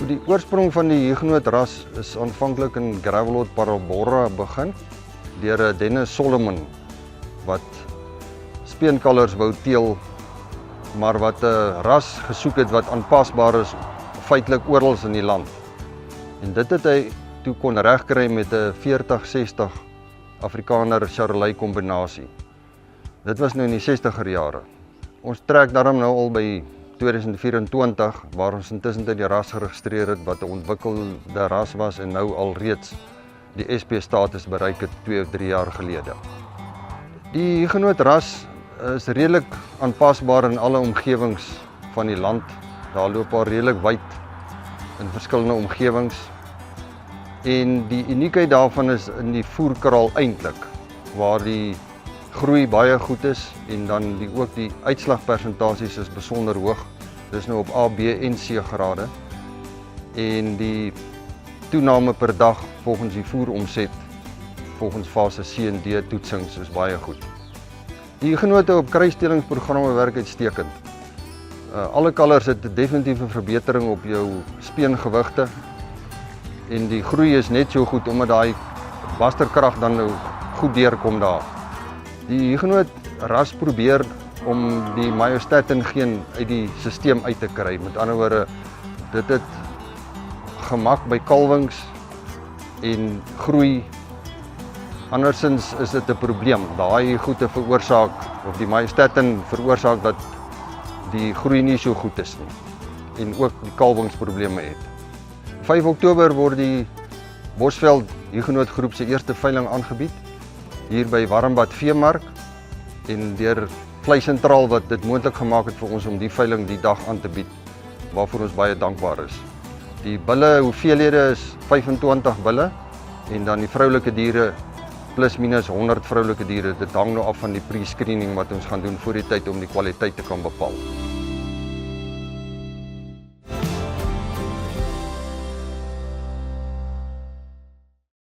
Die oorsprong van die Huguenot-ras is aanvanklik in Gravelot Parabora begin deur Dennis Solomon wat speenkalvers wou teel, maar wat 'n ras gesoek het wat aanpasbaar is feitelik oral in die land. En dit het hy toe kon regkry met 'n 40-60 Afrikaner Charolais kombinasie. Dit was nou in die 60er jare. Ons trek daarom nou al by 2024 waar ons intussen die ras geregistreer het wat 'n ontwikkelde ras was en nou al reeds die SP status bereik het 2 of 3 jaar gelede. Die Huguenot-ras is redelik aanpasbaar in alle omgewings van die land. Daar loop al redelik wyd in verskillende omgewings. En die uniekheid daarvan is in die voerkraal eintlik, waar die groei baie goed is en dan ook die uitslagpersentasies is besonder hoog. Dis nou op A, B en C grade. En die toename per dag volgens die voeromset, volgens fase C en D toetsings is baie goed. Die Huguenote op kruisdelingsprogramme werk uitstekend. Alle kalvers het 'n definitiewe verbetering op jou speengewigte en die groei is net so goed omdat daai basterkrag dan nou goed deurkom daar. Die Huguenot ras probeer om die myostatin geen uit die stelsel uit te kry. Met ander woorde, dit het gemak by kalwings en groei. Andersins is dit 'n probleem. Daai goede veroorsaak of die myostatin veroorsaak dat die groei nie so goed is nie en ook die kalwingsprobleme het. 5 Oktober word die Bosveld Huguenot groep se eerste veiling aangebied hier by Warmbad Veemark en deur Vlei Sentraal wat dit moontlik gemaak het vir ons om die veiling die dag aan te bied, waarvoor ons baie dankbaar is. Die bulle hoeveelhede is 25 bulle en dan die vroulike diere plus minus 100 vroulike diere. Dit hang nou af van die pre-screening wat ons gaan doen voor die tyd om die kwaliteit te kan bepaal.